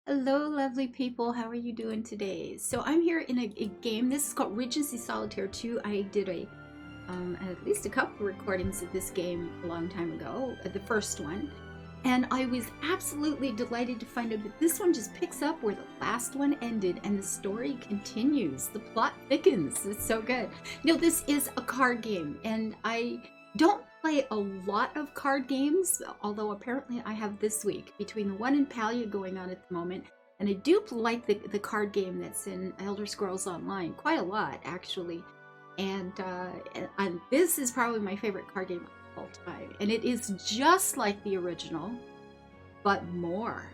Hello, lovely people. How are you doing today? So I'm here in a game. This is called Regency Solitaire 2. I did at least a couple recordings of this game a long time ago, the first one. And I was absolutely delighted to find out that this one just picks up where the last one ended and the story continues. The plot thickens. It's so good. This is a card game, and I don't play a lot of card games, although apparently I have this week between the one in Palia going on at the moment, and I do like the card game that's in Elder Scrolls Online quite a lot, actually. And this is probably my favorite card game of all time, and it is just like the original, but more.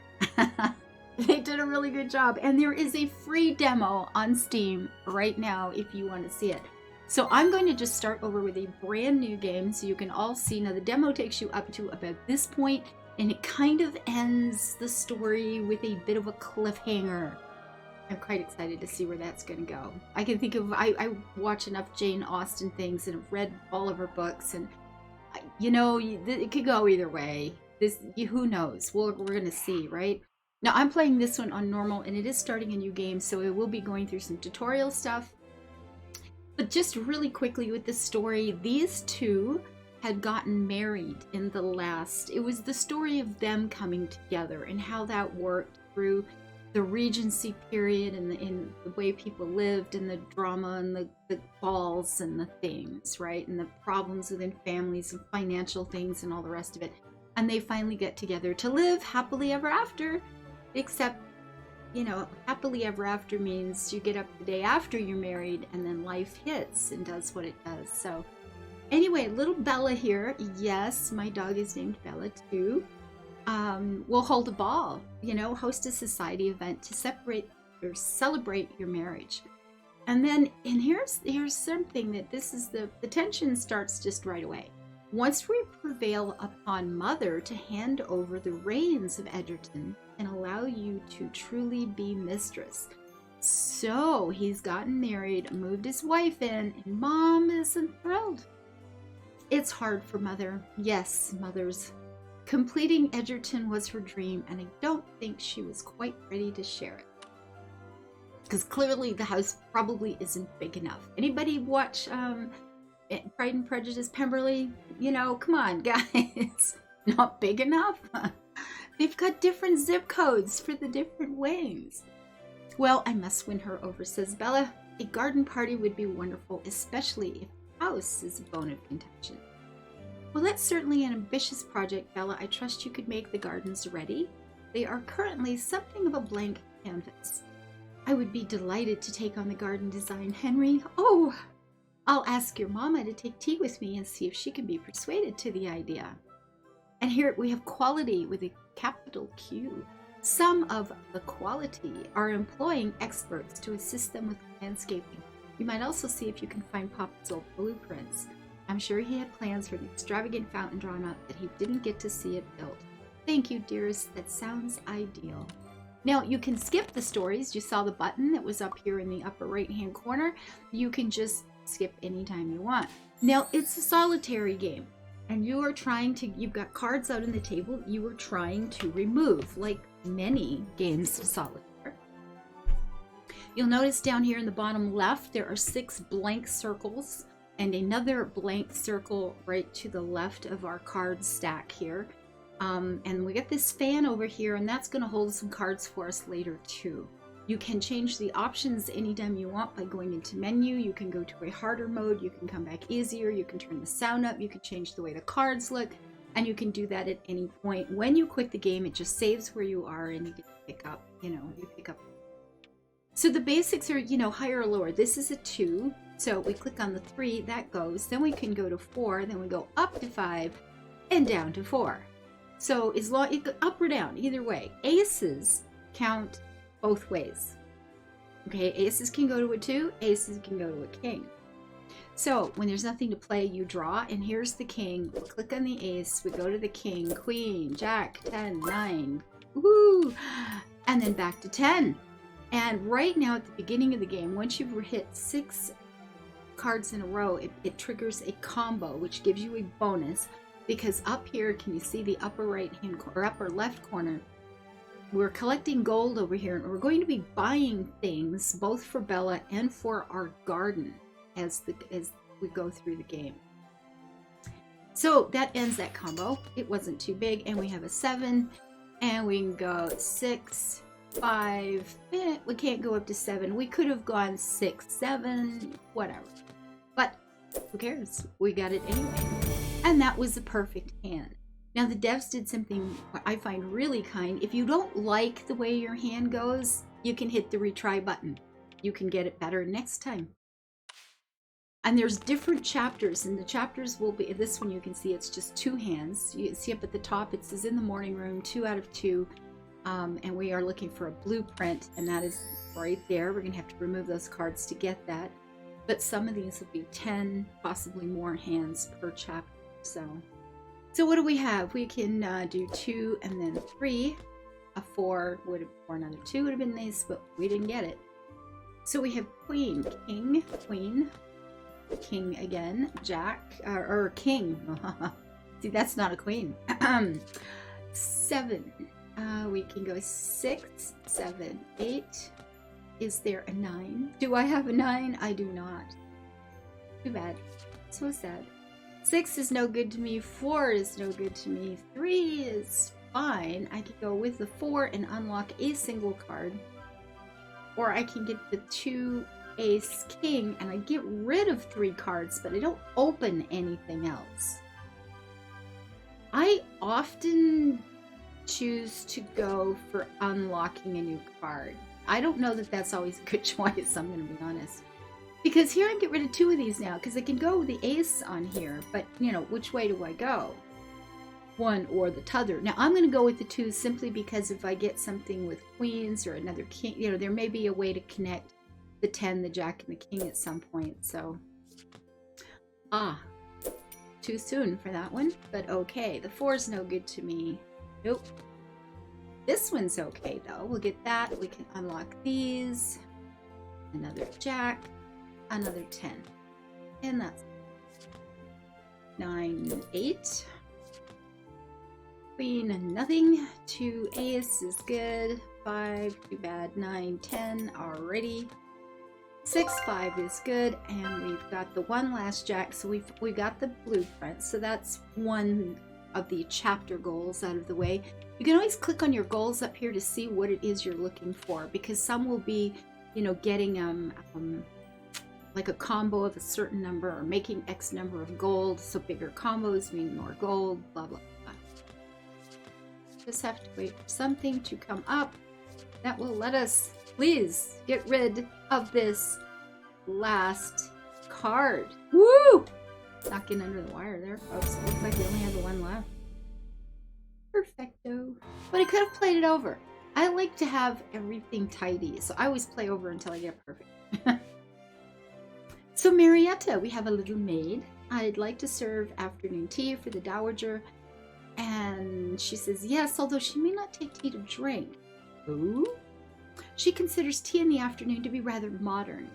They did a really good job, and there is a free demo on Steam right now if you want to see it. So I'm going to just start over with a brand new game so you can all see. Now the demo takes you up to about this point, and it kind of ends the story with a bit of a cliffhanger. I'm quite excited to see where that's going to go. I can think of, I watch enough Jane Austen things and have read all of her books, and it could go either way. Who knows? We're going to see, right? Now I'm playing this one on normal, and it is starting a new game, so it will be going through some tutorial stuff. But just really quickly with the story, these two had gotten married in the last. It was the story of them coming together and how that worked through the Regency period and in the way people lived and the drama and the balls and the things, right? And the problems within families and financial things and all the rest of it. And they finally get together to live happily ever after, except happily ever after means you get up the day after you're married and then life hits and does what it does. So anyway, little Bella here, yes, my dog is named Bella too, will hold a ball, host a society event to celebrate your marriage. And here's something that the tension starts just right away. Once we prevail upon Mother to hand over the reins of Edgerton and allow you to truly be mistress. So he's gotten married, moved his wife in, and Mom isn't thrilled. It's hard for Mother. Yes, mothers. Completing Edgerton was her dream, and I don't think she was quite ready to share it. Because clearly the house probably isn't big enough. Anybody watch Pride and Prejudice Pemberley? Come on, guys. Not big enough? They've got different zip codes for the different wings. Well, I must win her over, says Bella. A garden party would be wonderful, especially if the house is a bone of contention. Well, that's certainly an ambitious project, Bella. I trust you could make the gardens ready. They are currently something of a blank canvas. I would be delighted to take on the garden design, Henry. Oh, I'll ask your mama to take tea with me and see if she can be persuaded to the idea. And here we have quality with a capital Q. Some of the quality are employing experts to assist them with landscaping. You might also see if you can find Papa's old blueprints. I'm sure he had plans for an extravagant fountain drawn up, but he didn't get to see it built. Thank you, dearest. That sounds ideal. Now, you can skip the stories. You saw the button that was up here in the upper right-hand corner. You can just skip anytime you want. Now, it's a solitary game, and you've got cards out on the table you are trying to remove, like many games of solitaire. You'll notice down here in the bottom left, there are 6 blank circles and another blank circle right to the left of our card stack here. And we got this fan over here, and that's going to hold some cards for us later too. You can change the options anytime you want by going into menu. You can go to a harder mode. You can come back easier. You can turn the sound up. You can change the way the cards look. And you can do that at any point. When you quit the game, it just saves where you are and you pick up, you pick up. So the basics are, higher or lower. This is a 2. So we click on the 3, that goes. Then we can go to 4. Then we go up to 5 and down to 4. So as long, up or down, either way. Aces count both ways. Okay, aces can go to a 2, aces can go to a king. So when there's nothing to play, you draw, and here's the king. We click on the ace, we go to the king, queen, jack, 10, 9, woohoo, and then back to 10. And right now at the beginning of the game, once you've hit 6 cards in a row, it triggers a combo, which gives you a bonus, because up here, can you see the upper right hand or upper left corner? we're collecting gold over here, and we're going to be buying things both for Bella and for our garden as we go through the game. So that ends that combo. It wasn't too big, and we have a 7, and we can go 6, 5. We can't go up to 7. We could have gone 6, 7, whatever. But who cares? We got it anyway. And that was a perfect hand. Now the devs did something I find really kind. If you don't like the way your hand goes, you can hit the retry button. You can get it better next time. And there's different chapters, and the chapters will be, this one you can see it's just 2 hands. You see up at the top it says in the morning room, 2 out of 2. And we are looking for a blueprint, and that is right there. We're going to have to remove those cards to get that. But some of these will be 10, possibly more hands per chapter. So what do we have? We can do 2 and then 3. A 4 would have, or another 2 would have been nice, but we didn't get it. So we have Queen, King, Queen, King again, Jack, or King. See, that's not a Queen. 7. We can go 6, 7, 8. Is there a 9? Do I have a 9? I do not. Too bad. So sad. 6 is no good to me. 4 is no good to me. 3 is fine. I could go with the 4 and unlock a single card. Or I can get the 2 Ace King and I get rid of 3 cards, but I don't open anything else. I often choose to go for unlocking a new card. I don't know that that's always a good choice, I'm going to be honest. Because here I get rid of 2 of these now, because I can go with the ace on here, but, you know, which way do I go? One or the t'other. Now, I'm going to go with the 2 simply because if I get something with queens or another king, you know, there may be a way to connect the 10, the jack, and the king at some point, so. Too soon for that one, but okay. The 4 is no good to me. Nope. This one's okay, though. We'll get that. We can unlock these. Another jack. Another 10. And that's 9, 8. Queen, nothing. 2 ace is good. 5, too bad. 9, 10 already. 6, 5 is good. And we've got the 1 last jack. So we've got the blueprint. So that's one of the chapter goals out of the way. You can always click on your goals up here to see what it is you're looking for, because some will be, you know, getting like a combo of a certain number or making X number of gold. So bigger combos mean more gold, blah, blah, blah. Just have to wait for something to come up that will let us, please, get rid of this last card. Woo! Not getting under the wire there, folks. It looks like we only have the 1 left. Perfecto. But I could have played it over. I like to have everything tidy, so I always play over until I get perfect. So Marietta, we have a little maid. I'd like to serve afternoon tea for the dowager. And she says yes, although she may not take tea to drink. Ooh. She considers tea in the afternoon to be rather modern.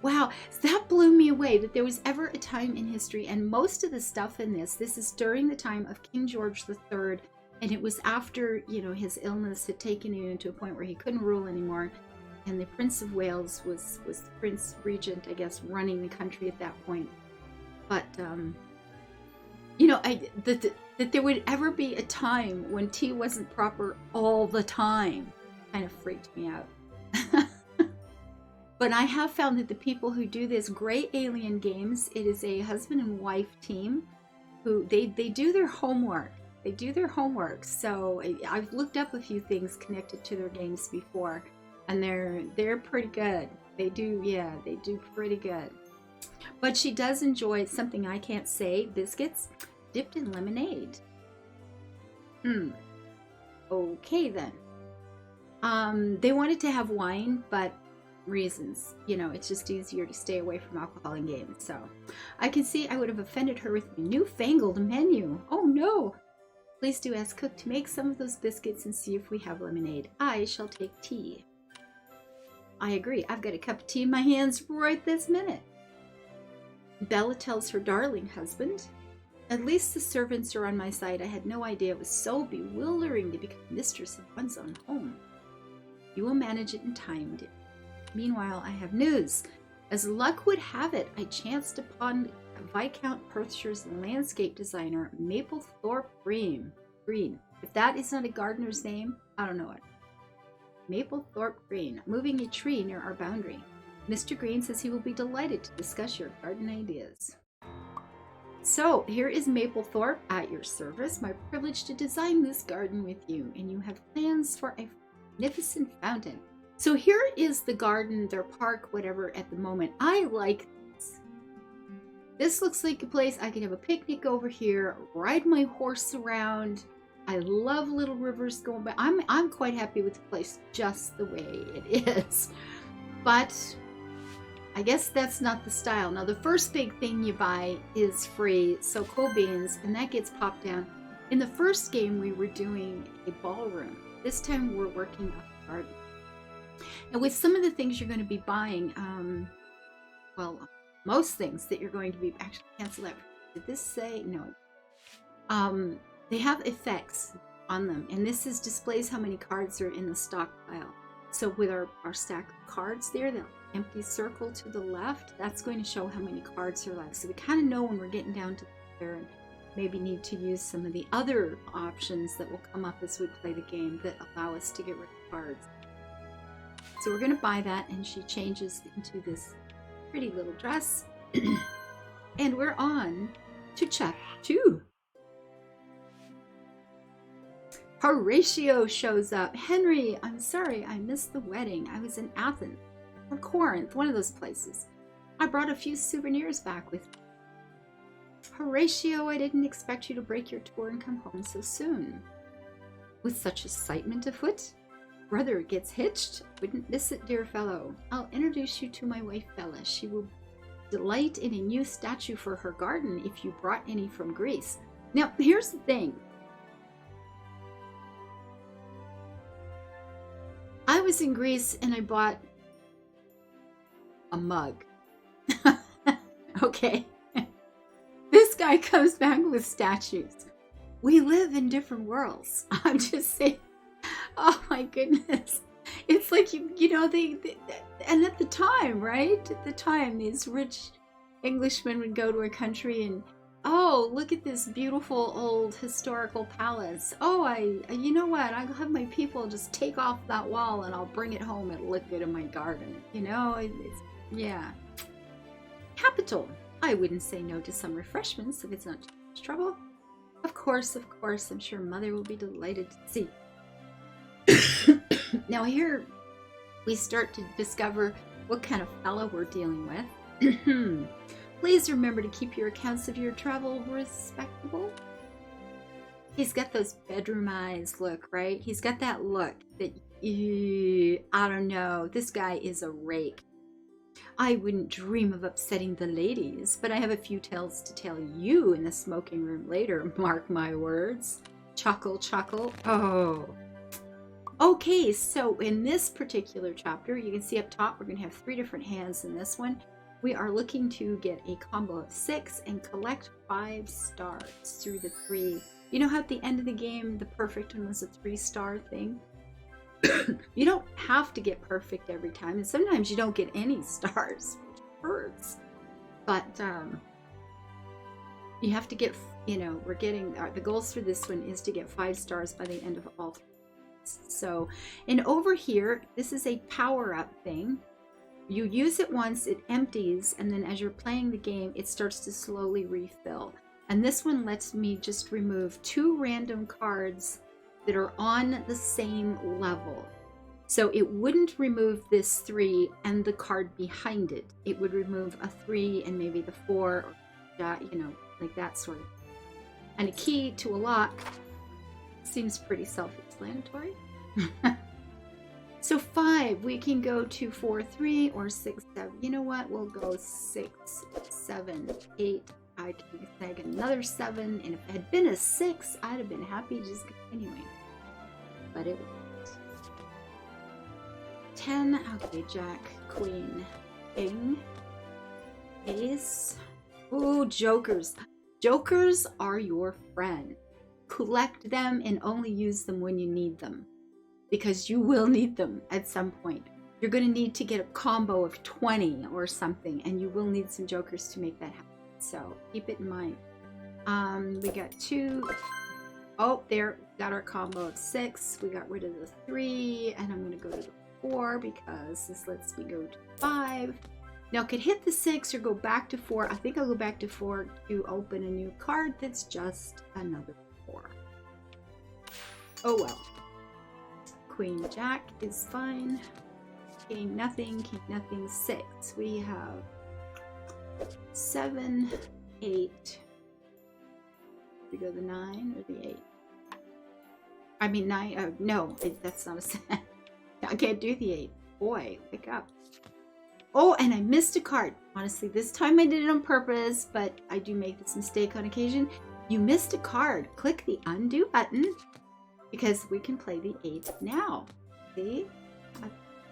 Wow, that blew me away that there was ever a time in history, and most of the stuff in this is during the time of King George III, and it was after, you know, his illness had taken him to a point where he couldn't rule anymore, and the Prince of Wales was the Prince Regent, I guess, running the country at that point. But, you know, that there would ever be a time when tea wasn't proper all the time kind of freaked me out. But I have found that the people who do this Gray Alien Games, it is a husband and wife team who they do their homework. They do their homework. So I've looked up a few things connected to their games before, and they're pretty good. They do, yeah, they do pretty good. But she does enjoy something I can't say, biscuits dipped in lemonade. Okay then. They wanted to have wine, but reasons, you know, it's just easier to stay away from alcohol in games. So I can see I would have offended her with my newfangled menu. Oh no. Please do ask Cook to make some of those biscuits and see if we have lemonade. I shall take tea. I agree. I've got a cup of tea in my hands right this minute. Bella tells her darling husband At least the servants are on my side. I had no idea it was so bewildering to become mistress of one's own home. You will manage it in time, dear. Meanwhile, I have news. As luck would have it, I chanced upon Viscount Perthshire's landscape designer, Maplethorpe Green. If that is not a gardener's name, I don't know it. Maplethorpe Green, moving a tree near our boundary. Mr. Green says he will be delighted to discuss your garden ideas. So, here is Maplethorpe at your service. My privilege to design this garden with you, and you have plans for a magnificent fountain. So here is the garden, their park, whatever, at the moment. I like this. This looks like a place I can have a picnic over here, ride my horse around. I love little rivers going by. I'm quite happy with the place just the way it is. But I guess that's not the style. Now, the first big thing you buy is free, so cool beans, and that gets popped down. In the first game, we were doing a ballroom. This time, we're working on a garden. And with some of the things you're going to be buying, well, most things that you're going to be, actually cancel that. Did this say? No. They have effects on them, and this displays how many cards are in the stockpile. So with our stack of cards there, the empty circle to the left, that's going to show how many cards are left. So we kind of know when we're getting down to there and maybe need to use some of the other options that will come up as we play the game that allow us to get rid of cards. So we're going to buy that, and she changes into this pretty little dress. And we're on to chapter 2. Horatio shows up. Henry, I'm sorry I missed the wedding. I was in Athens or Corinth, one of those places. I brought a few souvenirs back with me. Horatio, I didn't expect you to break your tour and come home so soon. With such excitement afoot, brother gets hitched. Wouldn't miss it, dear fellow. I'll introduce you to my wife, Bella. She will delight in a new statue for her garden if you brought any from Greece. Now, here's the thing. I was in Greece and I bought a mug. Okay. This guy comes back with statues. We live in different worlds. I'm just saying. Oh my goodness. It's like, you know, they and at the time, right? At the time, these rich Englishmen would go to a country and, oh, look at this beautiful old historical palace. Oh, you know what? I'll have my people just take off that wall and I'll bring it home. It'll look good in my garden. You know, yeah. Capital. I wouldn't say no to some refreshments if it's not too much trouble. Of course, I'm sure Mother will be delighted to see. Now here we start to discover what kind of fella we're dealing with. Please remember to keep your accounts of your travel respectable. He's got those bedroom eyes look, right? He's got that look that, I don't know, this guy is a rake. I wouldn't dream of upsetting the ladies, but I have a few tales to tell you in the smoking room later, mark my words. Chuckle, chuckle. Oh. Okay, so in this particular chapter, you can see up top, we're going to have 3 different hands in this one. We are looking to get a combo of 6 and collect 5 stars through the 3. You know how at the end of the game, the perfect one was a 3-star thing? You don't have to get perfect every time, and sometimes you don't get any stars, which hurts. But you have to get, you know, we're getting, the goals for this one is to get 5 stars by the end of all 3. So, and over here, this is a power-up thing. You use it once, it empties, and then as you're playing the game, it starts to slowly refill. And this one lets me just remove 2 random cards that are on the same level. So it wouldn't remove this 3 and the card behind it. It would remove a 3 and maybe the 4, or, you know, like that sort of. And a key to a lock seems pretty self-explanatory. So 5, we can go to 4, 3, or 6, 7. You know what? We'll go 6, 7, 8. I can snag another 7, and if it had been a 6, I'd have been happy just continuing. But it wasn't. 10. Okay, Jack, Queen, King, Ace. Ooh, Jokers. Jokers are your friend. Collect them and only use them when you need them, because you will need them at some point. You're going to need to get a combo of 20 or something, and you will need some jokers to make that happen. So keep it in mind. We got 2. Oh, there, got our combo of 6. We got rid of the 3, and I'm going to go to the 4 because this lets me go to 5. Now I could hit the 6 or go back to 4. I think I'll go back to 4 to open a new card that's just another 4. Oh well. Queen Jack is fine. King nothing, 6. We have 7, 8. We go the 9 or the 8. I mean 9. No, that's not a set. I can't do the 8. Boy, wake up. Oh, and I missed a card. Honestly, this time I did it on purpose, but I do make this mistake on occasion. You missed a card. Click the undo button because we can play the 8 now. See?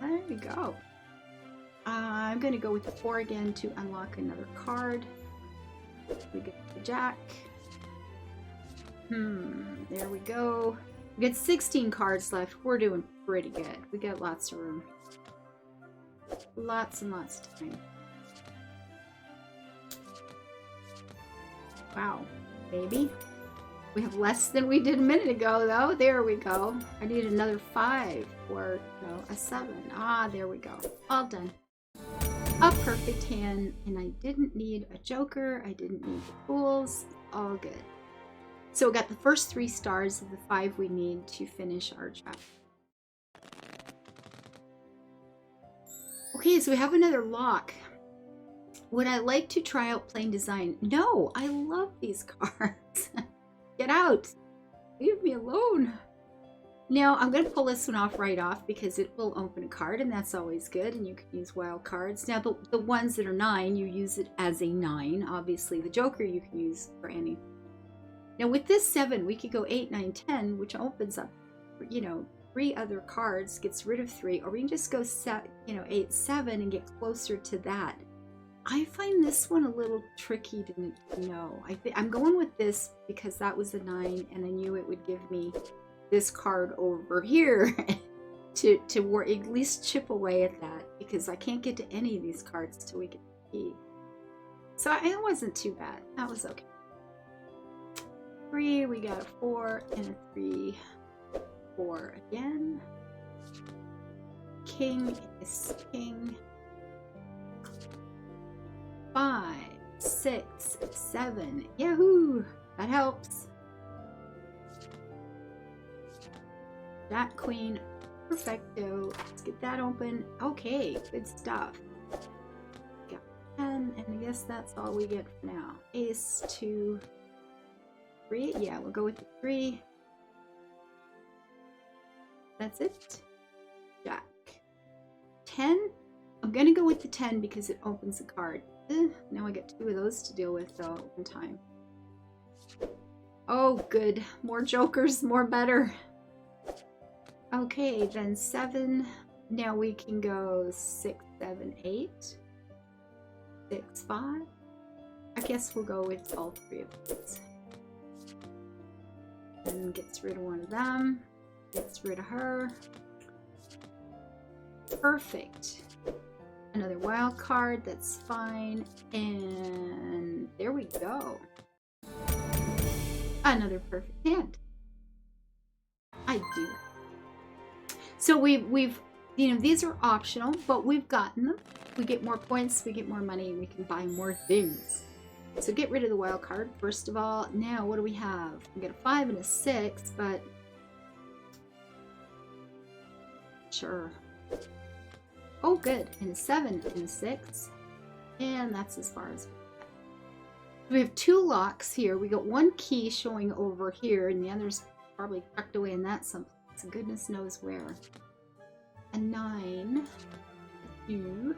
There we go. I'm going to go with the 4 again to unlock another card. We get the Jack. There we go. We got 16 cards left. We're doing pretty good. We got lots of room. Lots and lots of time. Wow, baby. We have less than we did a minute ago, though. There we go. I need another 5 or no, a 7. Ah, there we go. All done. A perfect hand, and I didn't need a joker. I didn't need the fools. All good. So we got the first 3 stars of the 5 we need to finish our chapter. Okay, so we have another lock. Would I like to try out plain design? No, I love these cards. Get out. Leave me alone. Now, I'm going to pull this one off right off because it will open a card, and that's always good, and you can use wild cards. Now, the ones that are 9, you use it as a 9. Obviously, the joker you can use for any. Now, with this 7, we could go 8, 9, 10, which opens up, 3 other cards, gets rid of 3, or we can just go 8, 7 and get closer to that. I find this one a little tricky to know. I'm going with this because that was a 9, and I knew it would give me this card over here to at least chip away at that, because I can't get to any of these cards till we get the key. So it wasn't too bad. That was okay. 3, we got a 4 and a 3. 4 again. King is king. 5, 6, 7. Yahoo! That helps. Jack, queen. Perfecto. Let's get that open. Okay, good stuff. Got 10, and I guess that's all we get for now. Ace, 2, 3. Yeah, we'll go with the 3. That's it. Jack. 10. I'm going to go with the 10 because it opens the card. Now I get 2 of those to deal with, though, in time. Oh, good. More jokers, more better. Okay, then 7. Now we can go 6, 7, 8. 6, 5. I guess we'll go with all 3 of these. And gets rid of one of them. Gets rid of her. Perfect. Another wild card, that's fine. And there we go. Another perfect hand. I do. So we've these are optional, but we've gotten them. We get more points, we get more money, we can buy more things. So get rid of the wild card, first of all. Now, what do we have? We got a 5 and a 6, but sure. Oh, good. And a 7 and a 6. And that's as far as we have 2 locks here. We got 1 key showing over here, and the other's probably tucked away in that someplace. Goodness knows where. A 9. 2.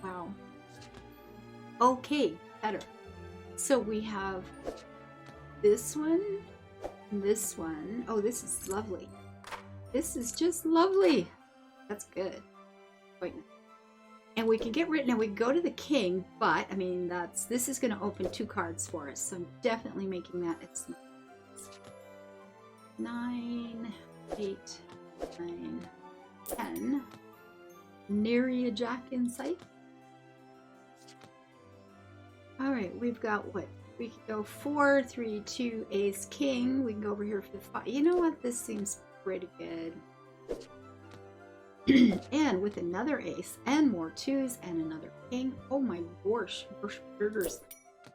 Wow. Okay, better. So we have this one, and this one. Oh, this is lovely. This is just lovely. That's good. Wait. And we can get rid, now we can go to the king, but I mean, this is going to open 2 cards for us. So I'm definitely making that. It's 9, 8, 9, 10. Nary a jack in sight. All right, we've got what? We can go 4, 3, 2, ace, king. We can go over here for 5. You know what? This seems pretty good. And with another ace and more 2s and another king. Oh my gosh, burgers.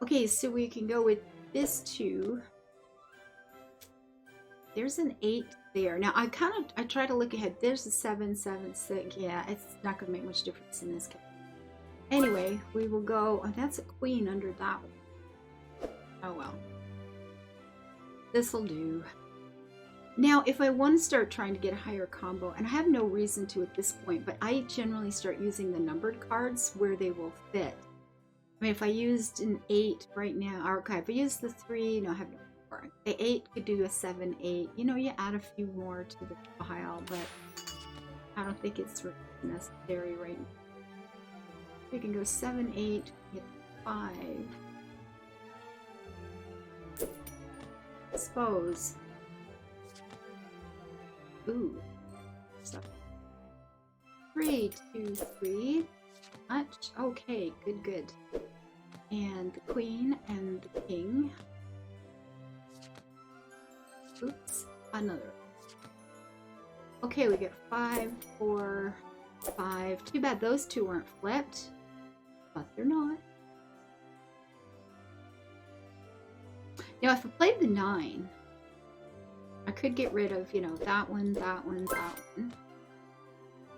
Okay, so we can go with this 2. There's an 8 there. Now I try to look ahead. There's a 7, 7, 6. Yeah, it's not going to make much difference in this case. Anyway, we will go. Oh, that's a queen under that one. Oh well. This'll do. Now, if I want to start trying to get a higher combo, and I have no reason to at this point, but I generally start using the numbered cards where they will fit. I mean, if I used an 8 right now, or okay, if I used the 3, no, I have no 4. The 8 could do a 7, 8. You know, you add a few more to the pile, but I don't think it's necessary right now. We can go 7, 8, get 5. I suppose. Ooh. So 3, 2, 3. Much. Okay, good. And the queen and the king. Oops, another. Okay, we get 5, 4, 5. Too bad those 2 weren't flipped, but they're not. Now, if I played the 9, I could get rid of, you know, that one, that one, that one.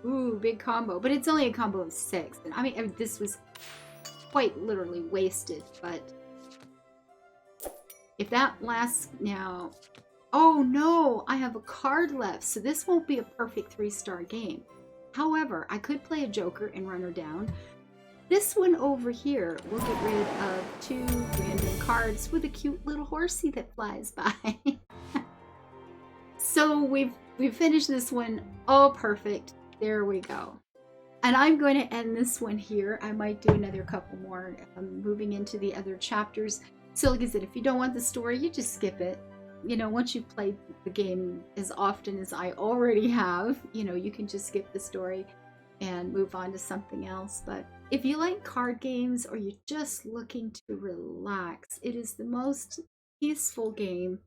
Ooh, big combo. But it's only a combo of 6. And I mean, this was quite literally wasted, but if that lasts now... Oh no, I have a card left, so this won't be a perfect 3-star game. However, I could play a joker and run her down. This one over here will get rid of 2 random cards with a cute little horsey that flies by. So we've finished this one. Oh, perfect. There we go. And I'm going to end this one here. I might do another couple more moving into the other chapters. So like I said, if you don't want the story, you just skip it. You know, once you've played the game as often as I already have, you know, you can just skip the story and move on to something else. But if you like card games or you're just looking to relax, it is the most peaceful game.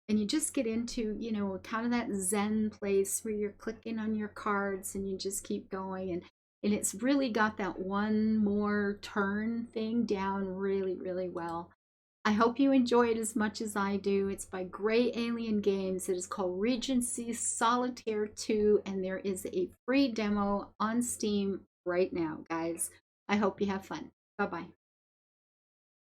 And you just get into, you know, kind of that zen place where you're clicking on your cards and you just keep going. And it's really got that one more turn thing down really, really well. I hope you enjoy it as much as I do. It's by Gray Alien Games. It is called Regency Solitaire 2, and there is a free demo on Steam right now, guys. I hope you have fun. Bye-bye.